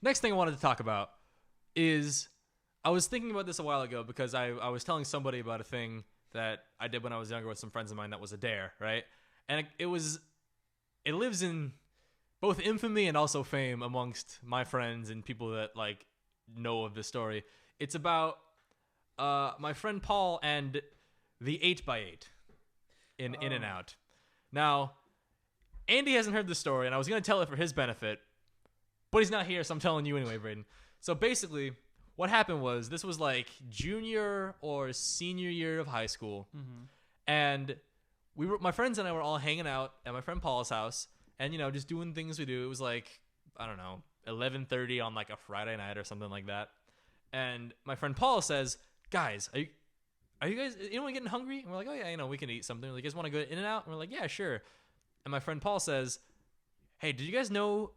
next thing I wanted to talk about is I was thinking about this a while ago because I was telling somebody about a thing that I did when I was younger with some friends of mine that was a dare, right? And it lives in both infamy and also fame amongst my friends and people that like know of the story. It's about my friend Paul and the 8x8 in In-N-Out. Now, Andy hasn't heard the story, and I was going to tell it for his benefit, but he's not here, so I'm telling you anyway, Brayden. So basically, what happened was this was like junior or senior year of high school, and my friends and I were all hanging out at my friend Paul's house, and just doing things we do. It was like, I don't know, 11:30 on like a Friday night or something like that. And my friend Paul says, "Guys, are you guys anyone getting hungry?" And we're like, "Oh yeah, we can eat something." Like, "You guys want to go In-N-Out?" And we're like, "Yeah, sure." And my friend Paul says, "Hey, did you guys know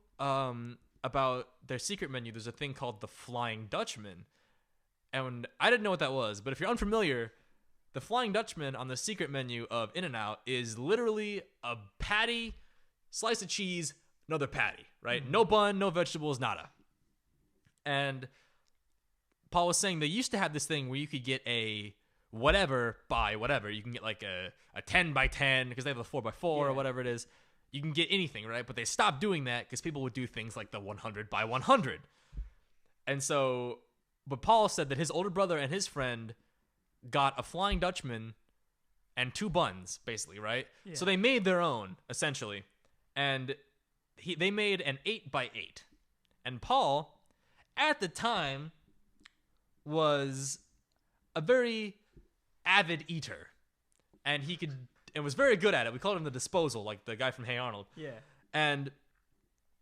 about their secret menu? There's a thing called the Flying Dutchman." And I didn't know what that was, but if you're unfamiliar, the Flying Dutchman on the secret menu of In-N-Out is literally a patty, slice of cheese, another patty, right? No bun, no vegetables, nada. And Paul was saying they used to have this thing where you could get a whatever by whatever. You can get like a 10 by 10 because they have a 4 by 4 or whatever it is. You can get anything, right? But they stopped doing that because people would do things like the 100 by 100. And so, but Paul said that his older brother and his friend got a Flying Dutchman and 2 buns, basically, right? Yeah. So they made their own, essentially. And they made an 8 by 8. And Paul, at the time, was a very avid eater. And and was very good at it. We called him the disposal, like the guy from Hey Arnold. Yeah. And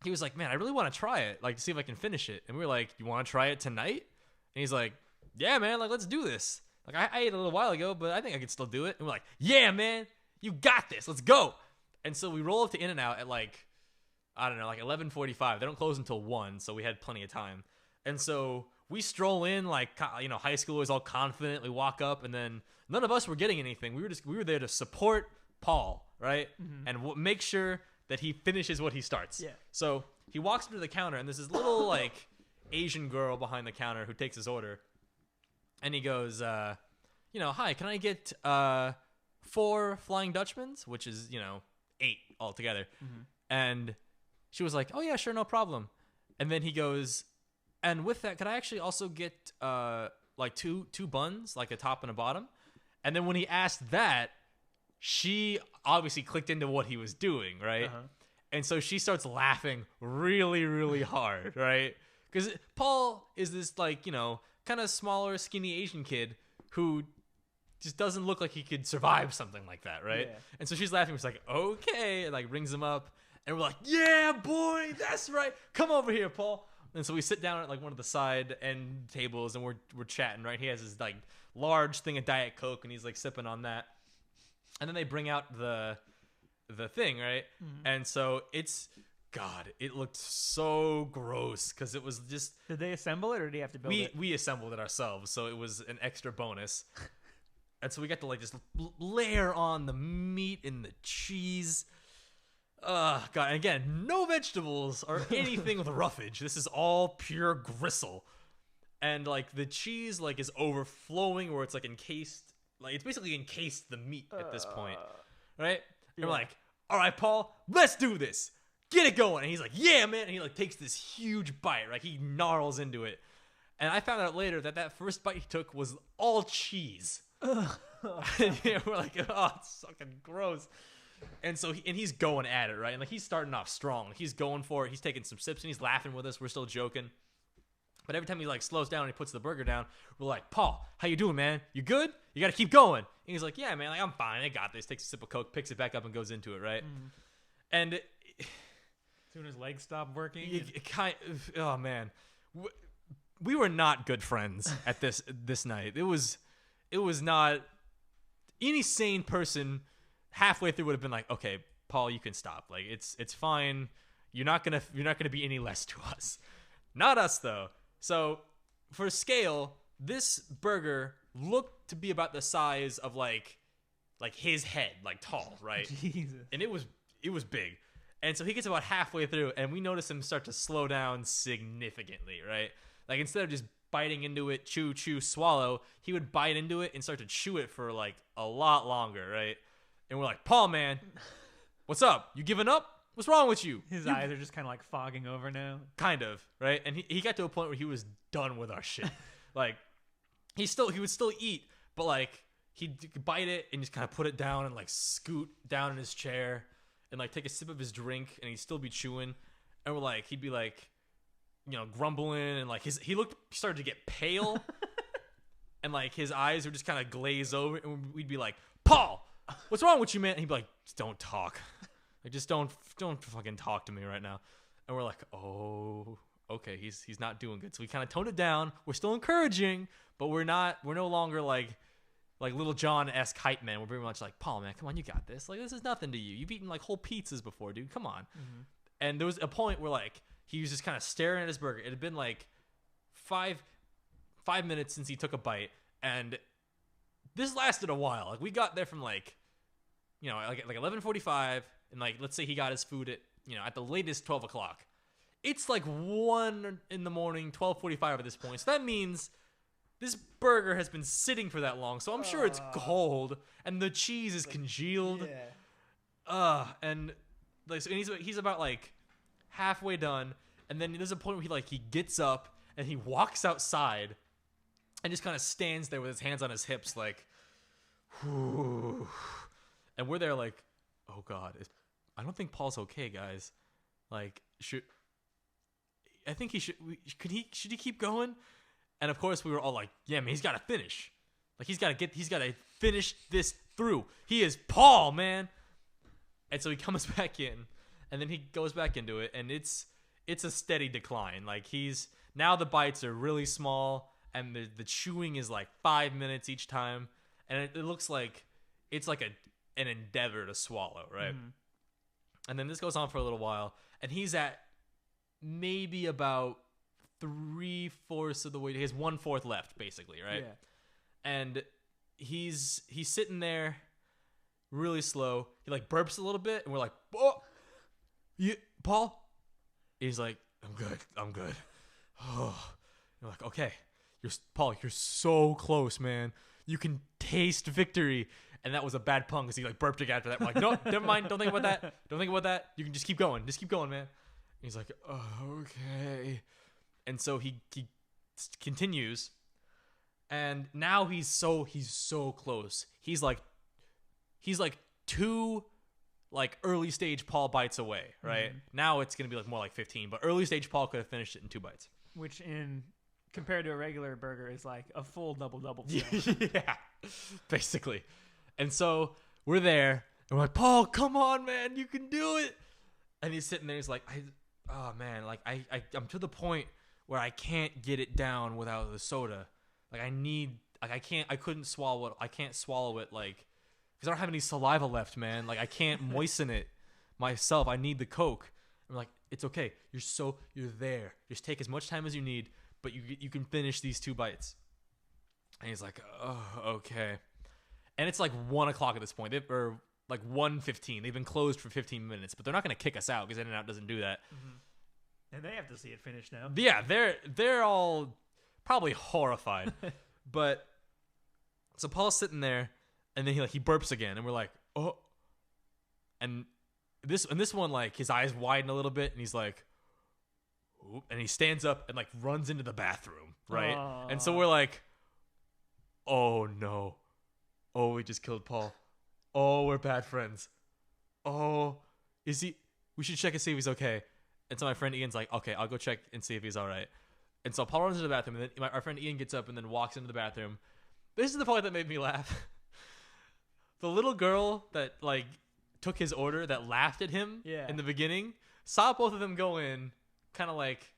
he was like, "Man, I really want to try it, like to see if I can finish it." And we were like, "You want to try it tonight?" And he's like, "Yeah, man, like let's do this. Like I ate a little while ago, but I think I could still do it." And we're like, "Yeah, man, you got this. Let's go." And so we roll up to In-N-Out at like, I don't know, like 11:45. They don't close until 1, so we had plenty of time. And so we stroll in like, high schoolers all confident. We walk up, and then none of us were getting anything. We were there to support Paul, right? And make sure that he finishes what he starts. Yeah. So he walks to the counter, and there's this little like Asian girl behind the counter who takes his order, and he goes, "Hi, can I get 4 Flying Dutchmans?" Which is 8 altogether. And she was like, "Oh yeah, sure, no problem." And then he goes, "And with that, could I actually also get like two buns, like a top and a bottom?" And then when he asked that, she obviously clicked into what he was doing, right? And so she starts laughing really, really hard, right? Because Paul is this like, kind of smaller, skinny Asian kid who just doesn't look like he could survive something like that, right? Yeah. And so she's laughing. She's like, "Okay," and like rings him up. And we're like, "Yeah, boy, that's right. Come over here, Paul." And so we sit down at like one of the side end tables, and we're chatting, right? He has his like large thing of Diet Coke, and he's like sipping on that. And then they bring out the thing, right? And so it looked so gross because it was just. Did they assemble it, or did he have to build it? We assembled it ourselves, so it was an extra bonus. And so we got to like just layer on the meat and the cheese. God, and again, no vegetables or anything with roughage. This is all pure gristle. And like the cheese like is overflowing where it's like encased, like it's basically encased the meat at this point. Right? And we're like, "All right, Paul, let's do this. Get it going." And he's like, "Yeah, man." And he like takes this huge bite, right? He gnarls into it. And I found out later that first bite he took was all cheese. And we're like, "Oh, it's fucking gross." And so he's going at it, right? And like he's starting off strong. He's going for it. He's taking some sips and he's laughing with us. We're still joking. But every time he like slows down and he puts the burger down, we're like, "Paul, how you doing, man? You good? You got to keep going." And he's like, "Yeah, man, like I'm fine. I got this." Takes a sip of Coke, picks it back up and goes into it, right? And as soon as legs stop working, it kind of, oh man. We were not good friends at this night. It was not any sane person halfway through would have been like, "Okay, Paul, you can stop. Like it's fine. You're not gonna be any less to us." Not us though. So for scale, this burger looked to be about the size of like his head, like tall, right? Jesus. And it was big. And so he gets about halfway through, and we notice him start to slow down significantly, right? Like, instead of just biting into it, chew, swallow, he would bite into it and start to chew it for, like, a lot longer, right? And we're like, Paul, man, what's up? You giving up? What's wrong with you? His eyes are just kind of like fogging over now. Kind of, right? And he got to a point where he was done with our shit. Like, he would still eat, but, like, he'd bite it and just kind of put it down and, like, scoot down in his chair and, like, take a sip of his drink, and he'd still be chewing. And we're like, he'd be like, you know, grumbling, and like he started to get pale, and like his eyes would just kind of glaze over, and we'd be like, Paul, what's wrong with you, man? And he'd be like, just don't talk, like just don't fucking talk to me right now. And we're like, oh, okay, he's not doing good. So we kind of toned it down. We're still encouraging, but we're no longer like Little John-esque hype man. We're very much like, Paul, man, come on, you got this. Like, this is nothing to you. You've eaten like whole pizzas before, dude. Come on. Mm-hmm. And there was a point where like he was just kind of staring at his burger. It had been like five minutes since he took a bite, and this lasted a while. Like, we got there from like 11:45, and like let's say he got his food at at the latest 12 o'clock. It's like 1 in the morning, 12:45 at this point. So that means this burger has been sitting for that long, so I'm sure it's cold, and the cheese is congealed. Yeah. And like, so he's about like halfway done, and then there's a point where he gets up and he walks outside, and just kind of stands there with his hands on his hips, like, whew. And we're there like, oh God, I don't think Paul's okay, guys. Like, should he keep going? And of course, we were all like, yeah, man, he's got to finish. Like, he's got to finish this through. He is Paul, man. And so he comes back in, and then he goes back into it, and it's a steady decline. Like, now the bites are really small, and the chewing is like 5 minutes each time, and it looks like it's like an endeavor to swallow, right? Mm-hmm. And then this goes on for a little while, and he's at maybe about 3/4 of the way. He has 1/4 left, basically, right? Yeah. And he's sitting there, really slow. He like burps a little bit, and we're like, "Oh, Paul." He's like, "I'm good." Oh, you're like, "Okay, Paul. You're so close, man. You can taste victory." And that was a bad pun because he like burped again after that. We're like, "No, never mind. Don't think about that. Don't think about that. You can just keep going. Just keep going, man." And he's like, "Oh, okay." And so he continues, and now he's so close. He's like 2 like early stage Paul bites away, right? Mm-hmm. Now it's gonna be like more like 15, but early stage Paul could have finished it in 2 bites, which compared to a regular burger is like a full double. Yeah, basically. And so we're there, and we're like, Paul, come on, man, you can do it. And he's sitting there. He's like, oh man, like I'm to the point where I can't get it down without the soda. Like, I couldn't swallow it. I can't swallow it, like, because I don't have any saliva left, man. Like, I can't moisten it myself. I need the Coke. I'm like, it's okay. You're there. Just take as much time as you need, but you can finish these 2 bites. And he's like, oh, okay. And it's like 1 o'clock at this point. Or like 1:15. They've been closed for 15 minutes, but they're not going to kick us out because In-N-Out doesn't do that. Mm-hmm. And they have to see it finished now. Yeah, they're all probably horrified. But so Paul's sitting there, and then he burps again, and we're like, oh. And this one, like, his eyes widen a little bit, and he's like, oop, and he stands up and like runs into the bathroom, right? Aww. And so we're like, oh no, oh, we just killed Paul. Oh, we're bad friends. Oh, is he? We should check and see if he's okay. And so my friend Ian's like, okay, I'll go check and see if he's all right. And so Paul runs into the bathroom, and then our friend Ian gets up and then walks into the bathroom. This is the part that made me laugh. The little girl that like took his order, that laughed at him in the beginning, saw both of them go in, kind of like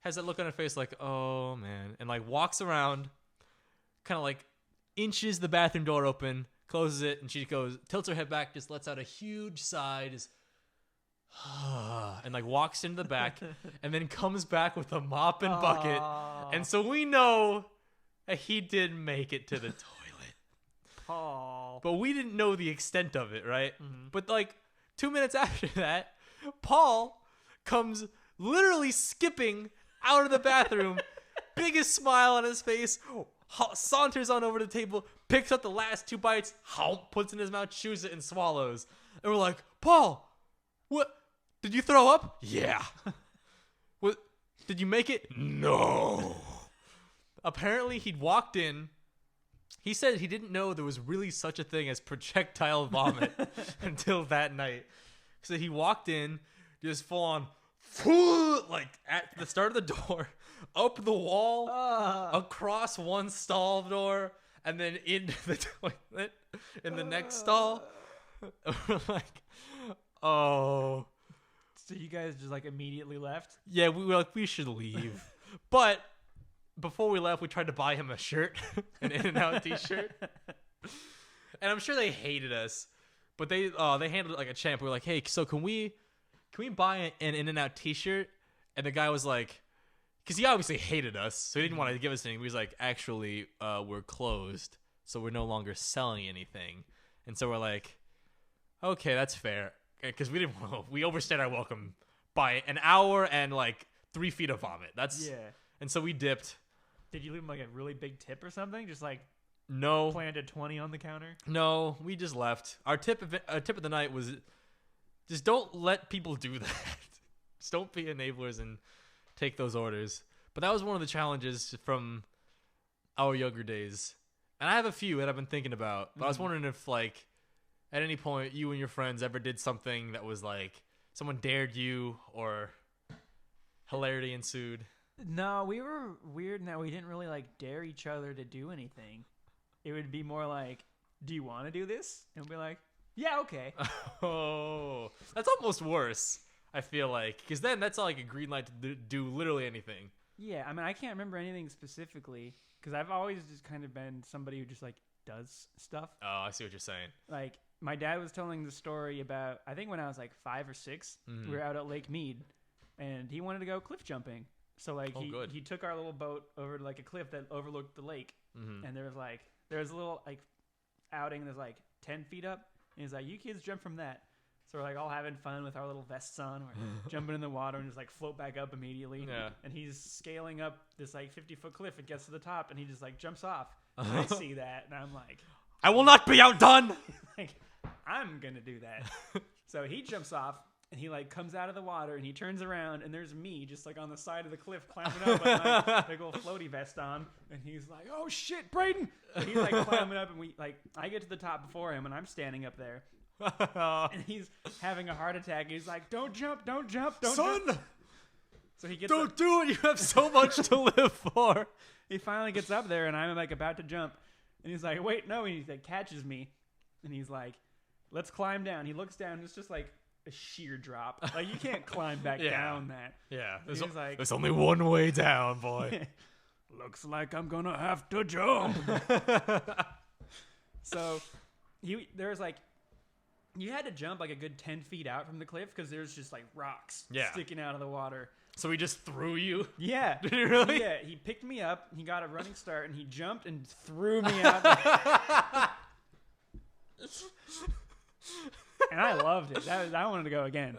has that look on her face like, oh man, and like walks around, kind of like inches the bathroom door open, closes it, and she tilts her head back, just lets out a huge sigh, just and like walks into the back, and then comes back with a mop and bucket. And so we know that he did make it to the toilet. Paul. But we didn't know the extent of it, right? Mm-hmm. But like 2 minutes after that, Paul comes literally skipping out of the bathroom, biggest smile on his face, saunters on over to the table, picks up the last 2 bites, puts it in his mouth, chews it, and swallows. And we're like, Paul, what? Did you throw up? Yeah. What? Did you make it? No. Apparently, he'd walked in. He said he didn't know there was really such a thing as projectile vomit until that night. So he walked in, just full on, like at the start of the door, up the wall, across one stall door, and then into the toilet in the next stall. We're like, oh. So you guys just like immediately left? Yeah, we were like, we should leave. But before we left, we tried to buy him a shirt, an In-N-Out t-shirt. And I'm sure they hated us. But they handled it like a champ. We were like, hey, so can we buy an In-N-Out t-shirt? And the guy was like, because he obviously hated us, so he didn't want to give us anything. He was like, actually, we're closed, so we're no longer selling anything. And so we're like, okay, that's fair. Because we overstayed our welcome by an hour and like 3 feet of vomit. And so we dipped. Did you leave him like a really big tip or something? Just like no, planted 20 on the counter? No, we just left. Our tip of the night was just don't let people do that. Just don't be enablers and take those orders. But that was one of the challenges from our younger days. And I have a few that I've been thinking about. But I was wondering if like at any point you and your friends ever did something that was like someone dared you or hilarity ensued. No, we were weird in that we didn't really like dare each other to do anything. It would be more like, do you want to do this? And we'd be like, yeah, okay. Oh, that's almost worse, I feel like. Because then that's like a green light to do literally anything. Yeah, I mean, I can't remember anything specifically because I've always just kind of been somebody who just like does stuff. Oh, I see what you're saying. Like, my dad was telling the story about, I think when I was like 5 or 6, we were out at Lake Mead, and he wanted to go cliff jumping. So like he took our little boat over to like a cliff that overlooked the lake, and there was a little like outing that's like 10 feet up, and he's like, you kids jump from that. So we're like all having fun with our little vests on, we're jumping in the water and just like float back up immediately. Yeah. And he's scaling up this like 50-foot cliff. It gets to the top and he just like jumps off. And I see that and I'm like, I will not be outdone. Like, I'm gonna do that. So he jumps off. And he like comes out of the water and he turns around and there's me just like on the side of the cliff climbing up with my big old floaty vest on. And he's like, oh shit, Brayden. And he's like climbing up and I get to the top before him and I'm standing up there. And he's having a heart attack. He's like, don't jump, don't jump. Son! Jump. So he gets Don't do it. You have so much to live for. He finally gets up there and I'm like about to jump. And he's like, wait, no. And he like catches me. And he's like, let's climb down. He looks down and it's just like a sheer drop. Like you can't climb back down that. Yeah. There's only one way down, boy. Looks like I'm gonna have to jump. So there's like you had to jump like a good 10 feet out from the cliff because there's just like rocks sticking out of the water. So he just threw you? Yeah. Did he really? Yeah. He picked me up, he got a running start, and he jumped and threw me out there. And I loved it. I wanted to go again.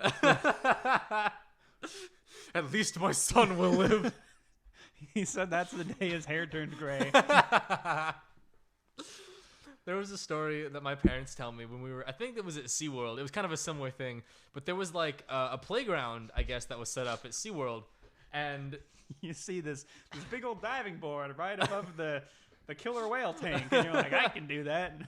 At least my son will live. He said that's the day his hair turned gray. There was a story that my parents tell me when we were, I think it was at SeaWorld. It was kind of a similar thing. But there was like a playground, I guess, that was set up at SeaWorld. And you see this big old diving board right above the killer whale tank. And you're like, I can do that.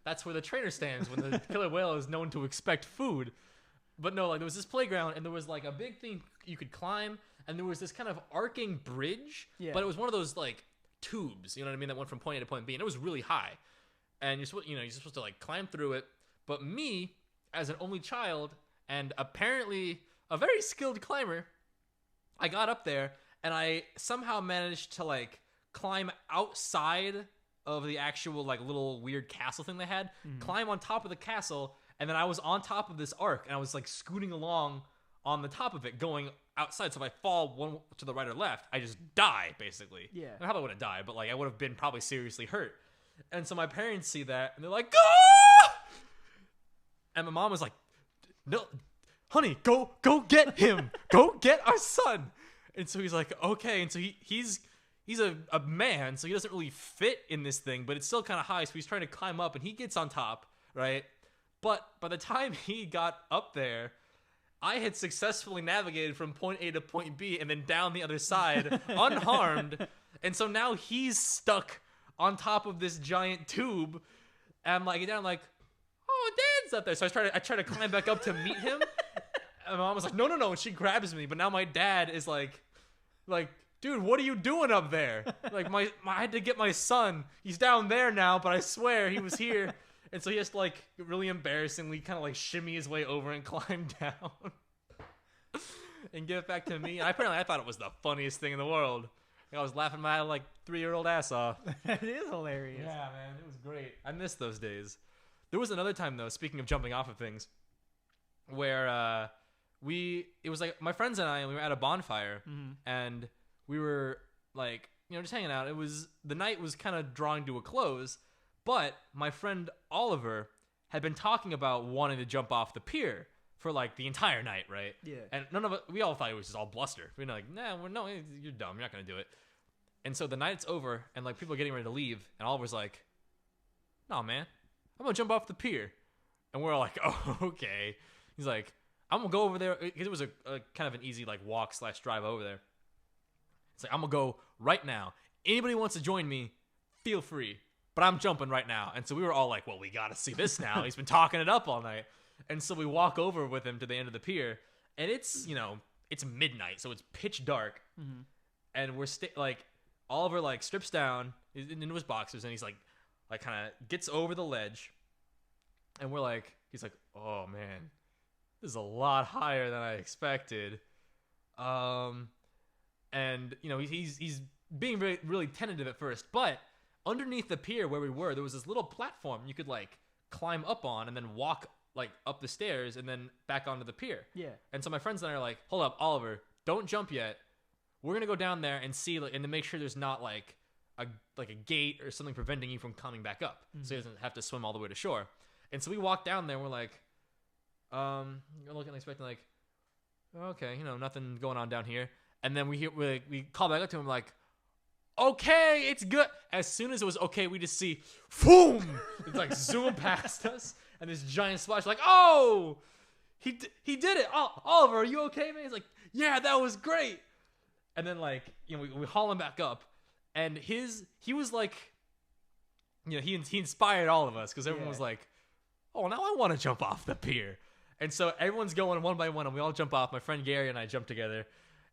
That's where the trainer stands when the killer whale is known to expect food. But no, like there was this playground and there was like a big thing you could climb and there was this kind of arcing bridge, but it was one of those like tubes, you know what I mean, that went from point A to point B, and it was really high. And you're supposed to like climb through it. But me, as an only child and apparently a very skilled climber, I got up there and I somehow managed to like climb outside of the actual like little weird castle thing they had, climb on top of the castle, and then I was on top of this arc and I was like scooting along on the top of it going outside. So if I fall one to the right or left, I just die basically. Yeah. I probably wouldn't die, but like I would have been probably seriously hurt. And so my parents see that and they're like, ah! And my mom was like, no, honey, go get him. Go get our son. And so he's like, okay. And so he's a man, so he doesn't really fit in this thing, but it's still kind of high. So he's trying to climb up, and he gets on top, right? But by the time he got up there, I had successfully navigated from point A to point B and then down the other side unharmed. And so now he's stuck on top of this giant tube. And I'm like, down like, oh, Dad's up there. So I try to climb back up to meet him. And my mom was like, no. And she grabs me. But now my dad is like, dude, what are you doing up there? Like, I had to get my son. He's down there now, but I swear he was here. And so he has to, like, really embarrassingly kind of, like, shimmy his way over and climb down and give it back to me. And apparently I thought it was the funniest thing in the world. I was laughing my, like, 3-year-old ass off. That is hilarious. Yeah, man. It was great. I miss those days. There was another time, though, speaking of jumping off of things, where it was, like, my friends and we were at a bonfire, and we were, like, just hanging out. The night was kind of drawing to a close. But my friend Oliver had been talking about wanting to jump off the pier for like the entire night, right? Yeah. And we all thought it was just all bluster. We're like, no, you're dumb. You're not going to do it. And so the night's over and like people are getting ready to leave. And Oliver's like, no, man, I'm going to jump off the pier. And we're all like, oh, okay. He's like, I'm going to go over there. It was a kind of an easy like walk/drive over there. It's like, I'm going to go right now. Anybody wants to join me, feel free. But I'm jumping right now. And so we were all like, well, we got to see this now. He's been talking it up all night. And so we walk over with him to the end of the pier. And it's, it's midnight. So it's pitch dark. Mm-hmm. And we're like, Oliver like strips down into his boxers. And he's like kind of gets over the ledge. And he's like, oh man, this is a lot higher than I expected. And, he's being really, really tentative at first. But underneath the pier where we were, there was this little platform you could like climb up on and then walk like up the stairs and then back onto the pier. Yeah. And so my friends and I are like, hold up, Oliver, don't jump yet. We're going to go down there and see, and to make sure there's not like a gate or something preventing you from coming back up. Mm-hmm. So he doesn't have to swim all the way to shore. And so we walk down there and we're like, looking, expecting like, okay, nothing going on down here. And then we call back up to him like, okay, it's good. As soon as it was okay, we just see, boom! It's like zoom past us, and this giant splash. Like, oh, he did it. Oh, Oliver, are you okay, man? He's like, yeah, that was great. And then like, we haul him back up, and he was like, he inspired all of us because everyone was like, oh, now I want to jump off the pier. And so everyone's going one by one, and we all jump off. My friend Gary and I jump together,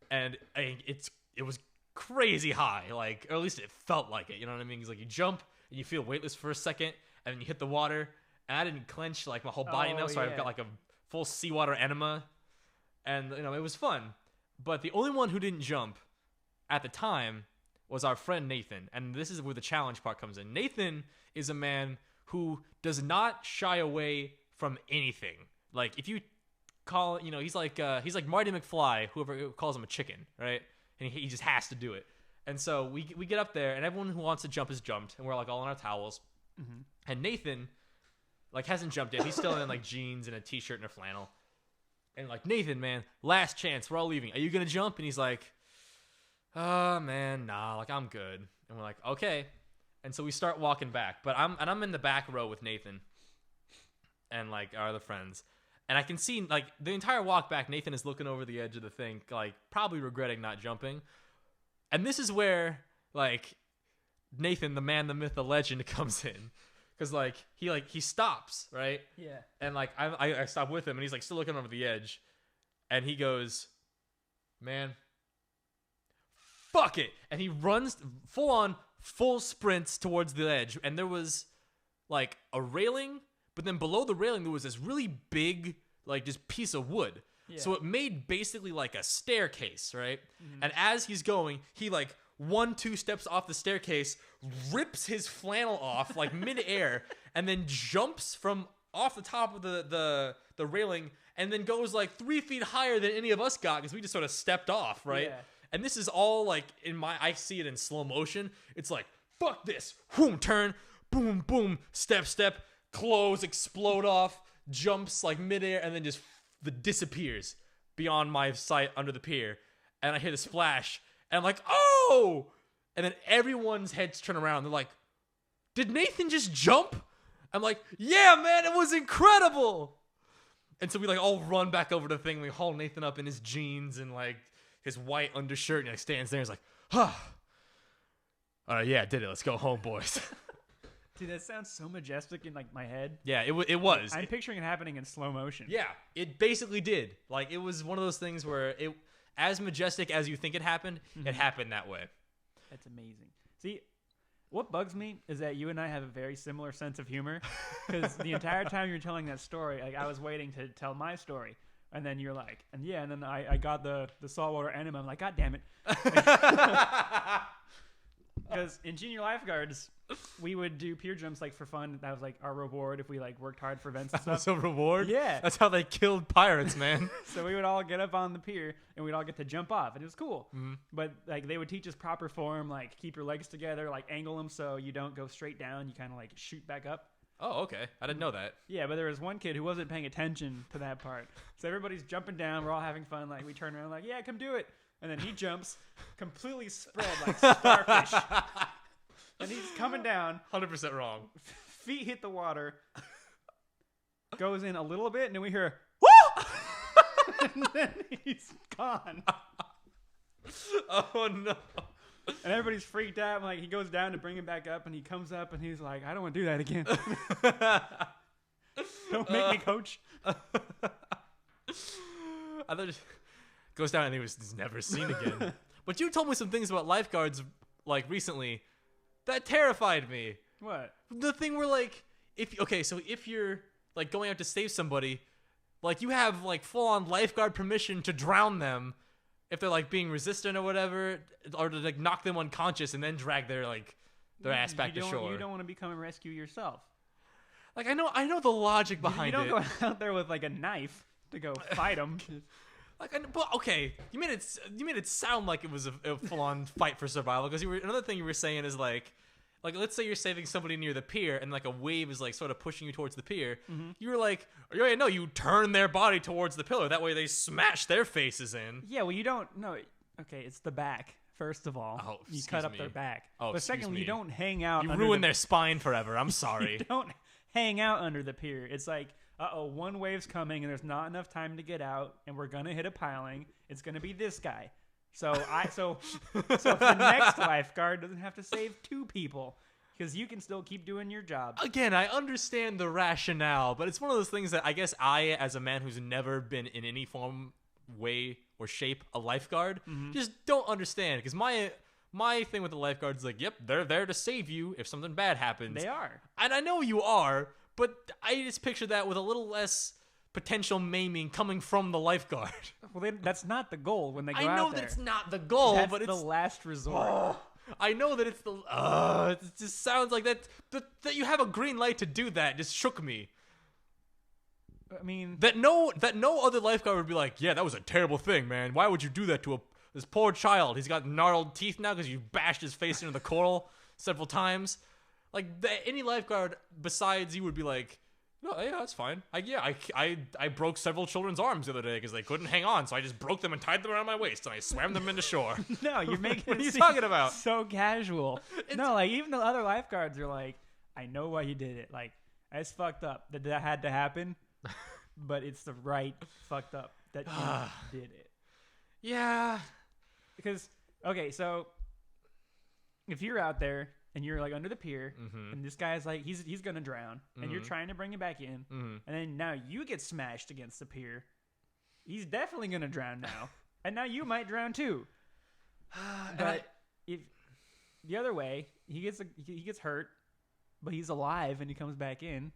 and it was crazy high, like, or at least it felt like it, you know what I mean? Because like you jump and you feel weightless for a second, and then you hit the water, and I didn't clench like my whole body now, so I've got like a full seawater enema, and it was fun. But the only one who didn't jump at the time was our friend Nathan, and this is where the challenge part comes in. Nathan is a man who does not shy away from anything. Like if you call, he's like Marty McFly, whoever calls him a chicken, right? And he just has to do it. And so we get up there, and everyone who wants to jump has jumped, and we're like all in our towels. Mm-hmm. And Nathan like hasn't jumped yet. He's still in like jeans and a t-shirt and a flannel. And like, Nathan, man, last chance. We're all leaving. Are you gonna jump? And he's like, oh man, nah. Like I'm good. And we're like, okay. And so we start walking back. But I'm in the back row with Nathan, and like our other friends. And I can see, like, the entire walk back, Nathan is looking over the edge of the thing, like, probably regretting not jumping. And this is where, like, Nathan, the man, the myth, the legend, comes in. Because, like, he stops, right? Yeah. And, like, I stop with him, and he's, like, still looking over the edge. And he goes, man, fuck it. And he runs full sprints towards the edge. And there was, like, a railing. But then below the railing, there was this really big, like, just piece of wood. Yeah. So it made basically like a staircase, right? Mm-hmm. And as he's going, he, like, 1-2 steps off the staircase, rips his flannel off, like, midair, and then jumps from off the top of the railing, and then goes, like, 3 feet higher than any of us got because we just sort of stepped off, right? Yeah. And this is all, like, I see it in slow motion. It's like, fuck this. Boom, turn. Boom, boom. Step. Clothes explode off, jumps like midair and then just disappears beyond my sight under the pier. And I hit a splash and I'm like, oh! And then everyone's heads turn around. They're like, did Nathan just jump? I'm like, yeah, man, it was incredible. And so we like all run back over to the thing. We haul Nathan up in his jeans and like his white undershirt, and he like, stands there and is like, huh. All right, yeah, I did it. Let's go home, boys. Dude, that sounds so majestic in like my head. Yeah, it was. I'm picturing it happening in slow motion. Yeah, it basically did. Like, it was one of those things where it, as majestic as you think it happened that way. That's amazing. See, what bugs me is that you and I have a very similar sense of humor, because the entire time you're telling that story, like I was waiting to tell my story, and then you're like, and then I got the saltwater enema. I'm like, God damn it. Because in junior lifeguards, we would do pier jumps like for fun. That was like our reward if we like worked hard for events and stuff. That's a reward? Yeah. That's how they killed pirates, man. So we would all get up on the pier and we'd all get to jump off, and it was cool. Mm-hmm. But like they would teach us proper form, like keep your legs together, like angle them so you don't go straight down. You kind of like shoot back up. Oh, okay. I didn't know that. Yeah, but there was one kid who wasn't paying attention to that part. So everybody's jumping down. We're all having fun. Like we turn around like, yeah, come do it. And then he jumps completely spread like starfish. And he's coming down. 100% wrong. Feet hit the water. Goes in a little bit, and then we hear, woo! And then he's gone. Oh, no. And everybody's freaked out. Like, he goes down to bring him back up, and he comes up, and he's like, I don't want to do that again. Don't make me, coach. I thought it goes down, and he's never seen again. But you told me some things about lifeguards, like, recently. That terrified me. What? The thing where, like, if you're, like, going out to save somebody, like, you have, like, full-on lifeguard permission to drown them if they're, like, being resistant or whatever, or to, like, knock them unconscious and then drag their ass back to shore. You don't want to become a rescue yourself. Like, I know the logic behind it. You don't go out there with, like, a knife to go fight them. But okay, you made it sound like it was a full-on fight for survival, because another thing you were saying is like let's say you're saving somebody near the pier and like a wave is like sort of pushing you towards the pier. Mm-hmm. You were like, oh, yeah, no, you turn their body towards the pillar, that way they smash their faces in. Yeah, well, you don't. No, okay, it's the back. First of all, you cut up their back. Oh, but secondly, you don't hang out. You ruin their spine forever. I'm sorry. You don't hang out under the pier. It's like, one wave's coming and there's not enough time to get out, and we're gonna hit a piling. It's gonna be this guy. So the next lifeguard doesn't have to save two people, because you can still keep doing your job. Again, I understand the rationale, but it's one of those things that I guess I, as a man who's never been in any form, way, or shape a lifeguard, just don't understand. Because my thing with the lifeguards is like, yep, they're there to save you if something bad happens. They are. And I know you are, but I just picture that with a little less potential maiming coming from the lifeguard. Well, that's not the goal when they go out there. I know that it's not the goal, but it's the last resort. I know that it's the... it just sounds like that you have a green light to do that just shook me. I mean... That no other lifeguard would be like, yeah, that was a terrible thing, man. Why would you do that to this poor child? He's got gnarled teeth now because you bashed his face into the coral several times. Like, any lifeguard besides you would be like, no, yeah, that's fine. I broke several children's arms the other day because they couldn't hang on, so I just broke them and tied them around my waist, and I swam them into shore. No, you're making what are you talking about? So casual. No, like, even the other lifeguards are like, I know why you did it. Like, it's fucked up that had to happen, but it's the right fucked up that you did it. Yeah. Because, okay, so if you're out there and you're like under the pier, and this guy's like, he's gonna drown, and you're trying to bring him back in, and then now you get smashed against the pier, he's definitely gonna drown now, and now you might drown too. But if the other way, he gets hurt, but he's alive and he comes back in,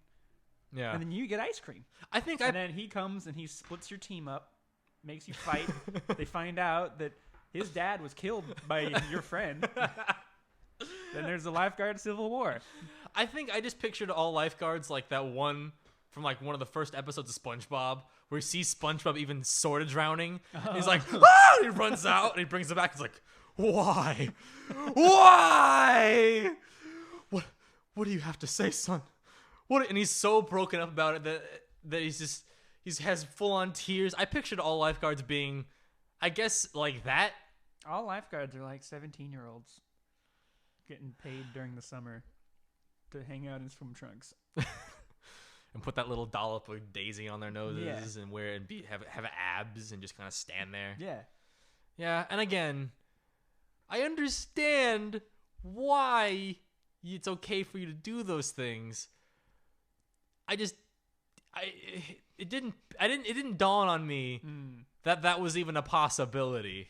yeah, and then you get ice cream. And then he comes and he splits your team up, makes you fight. They find out that his dad was killed by your friend. Then there's the lifeguard civil war. I think I just pictured all lifeguards like that one from like one of the first episodes of SpongeBob where he sees SpongeBob even sort of drowning. He's like, ah! He runs out and he brings it back. He's like, why? Why? What do you have to say, son? And he's so broken up about it that that he has full on tears. I pictured all lifeguards being, I guess, like that. All lifeguards are like 17-year-olds getting paid during the summer to hang out in swim trunks and put that little dollop of Daisy on their noses and wear and have abs and just kind of stand there. Yeah. And again, I understand why it's okay for you to do those things. It didn't dawn on me that was even a possibility.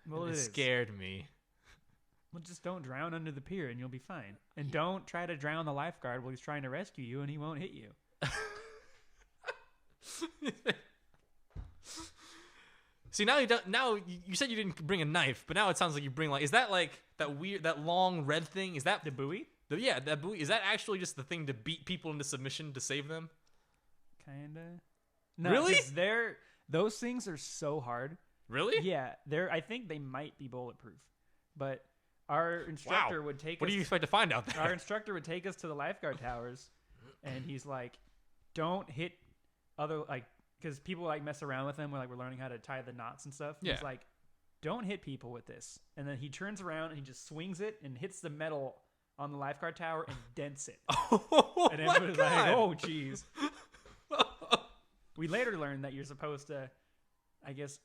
Well, it scared me. Well, just don't drown under the pier and you'll be fine. And don't try to drown the lifeguard while he's trying to rescue you and he won't hit you. See, now you don't. Now you said you didn't bring a knife, but now it sounds like you bring is that like that long red thing? Is that the buoy? That buoy. Is that actually just the thing to beat people into submission to save them? Kinda. No, really? Those things are so hard. Really? Yeah, I think they might be bulletproof, but our instructor would take. What do you expect to find out there? Our instructor would take us to the lifeguard towers, and he's like, "Don't hit other because people mess around with them. We're learning how to tie the knots and stuff. Yeah. He's like, don't hit people with this. And then he turns around and he just swings it and hits the metal on the lifeguard tower and dents it. Oh, and everybody's like, oh, jeez. We later learned that you're supposed to, I guess,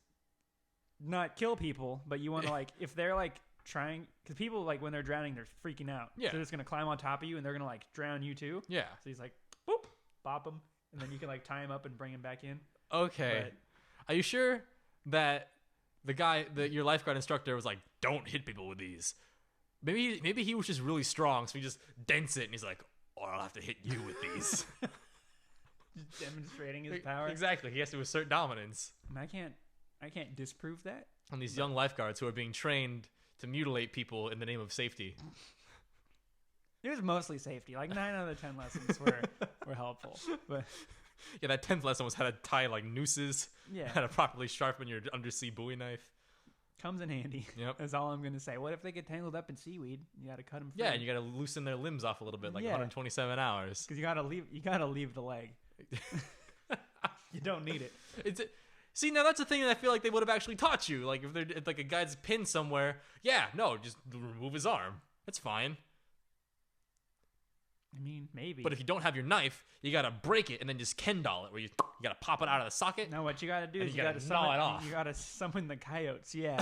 not kill people, but you want to if they're trying, because people when they're drowning, they're freaking out. Yeah. So they're just going to climb on top of you and they're going to drown you too. Yeah. So he's like, boop, bop them. And then you can tie him up and bring him back in. Okay. But, are you sure that your lifeguard instructor was like, don't hit people with these? Maybe he was just really strong, so he just dents it and he's like, oh, I'll have to hit you with these. Just demonstrating his power. Exactly. He has to assert dominance. And I can't disprove that. On these young lifeguards who are being trained to mutilate people in the name of safety. It was mostly safety. 9 out of the 10 lessons were helpful. But yeah, that 10th lesson was how to tie nooses. Yeah. How to properly sharpen your undersea buoy knife. Comes in handy. Yep. That's all I'm going to say. What if they get tangled up in seaweed? You got to cut them free. Yeah, and you got to loosen their limbs off a little bit, 127 hours. Because you got to leave the leg. You don't need it. See, now that's a thing that I feel like they would have actually taught you. If a guy's pinned somewhere, just remove his arm. That's fine. I mean, maybe. But if you don't have your knife, you gotta break it and then just Kendall it, where you gotta pop it out of the socket. No, what you gotta do is you gotta gnaw it off. You gotta summon the coyotes, to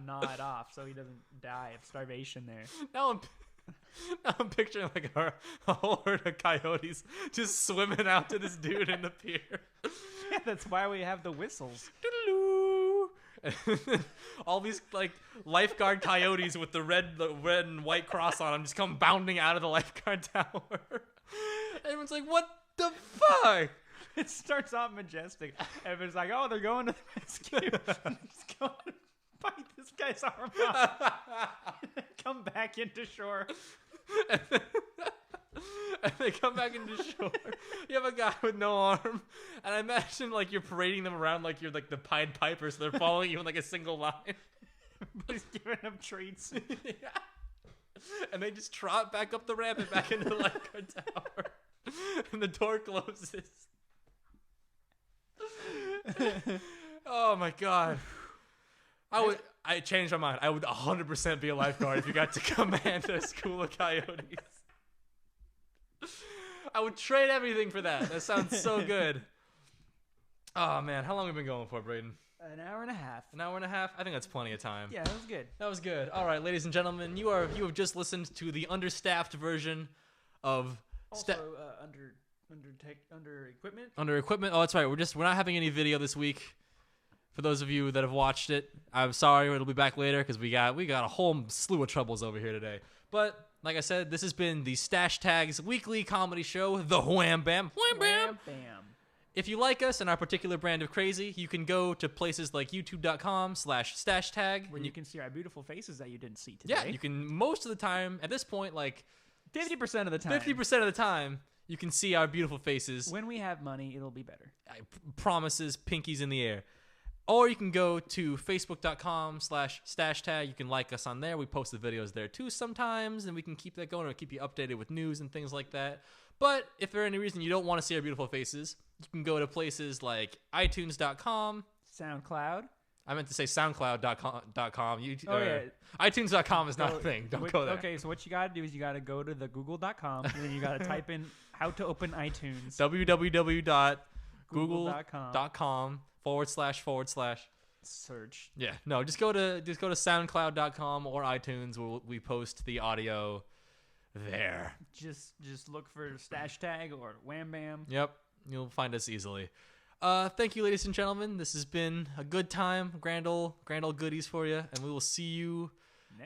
gnaw it off so he doesn't die of starvation there. Now I'm picturing a whole herd of coyotes just swimming out to this dude in the pier. Yeah, that's why we have the whistles. All these lifeguard coyotes with the red and white cross on them just come bounding out of the lifeguard tower. Everyone's like, what the fuck? It starts off majestic. Everyone's like, oh, they're going to the rescue. Just going to bite this guy's arm off. Come back into shore. And they come back into shore. You have a guy with no arm, and I imagine you're parading them around like you're the Pied Piper, so they're following you in a single line. Everybody's giving them treats. Yeah. And they just trot back up the ramp and back into the lifeguard tower, and the door closes. Oh my god! I changed my mind. I would 100% be a lifeguard if you got to command a school of coyotes. I would trade everything for that. That sounds so good. Oh, man. How long have we been going for, Brayden? An hour and a half. An hour and a half? I think that's plenty of time. Yeah, that was good. That was good. All right, ladies and gentlemen, you have just listened to the understaffed version of... under equipment? Under equipment? Oh, that's right. We're not having any video this week. For those of you that have watched it, I'm sorry. It'll be back later because we got a whole slew of troubles over here today. But... like I said, this has been the StacheTag's weekly comedy show, The Wham Bam. Wham Bam! If you like us and our particular brand of crazy, you can go to places like youtube.com/StacheTag. Where you can see our beautiful faces that you didn't see today. Yeah, you can, most of the time, at this point, 50% of the time. 50% of the time, you can see our beautiful faces. When we have money, it'll be better. Promises, pinkies in the air. Or you can go to facebook.com/StacheTag. You can like us on there. We post the videos there too sometimes, and we can keep that going or keep you updated with news and things like that. But if for any reason you don't want to see our beautiful faces, you can go to places like iTunes.com. SoundCloud. I meant to say SoundCloud.com. Yeah. iTunes.com is not a thing. Don't go there. Okay, so what you got to do is you got to go to the Google.com and then you got to type in how to open iTunes. www.google.com// search. Yeah. No, just go to SoundCloud.com or iTunes where we post the audio there. Just look for StacheTag or Wham Bam. Yep. You'll find us easily. Thank you, ladies and gentlemen. This has been a good time, grand old goodies for you, and we will see you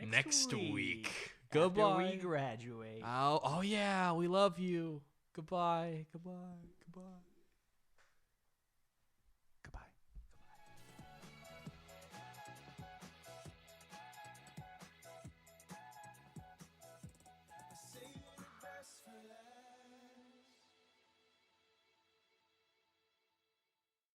next week. Goodbye. After we graduate. Oh yeah, we love you. Goodbye.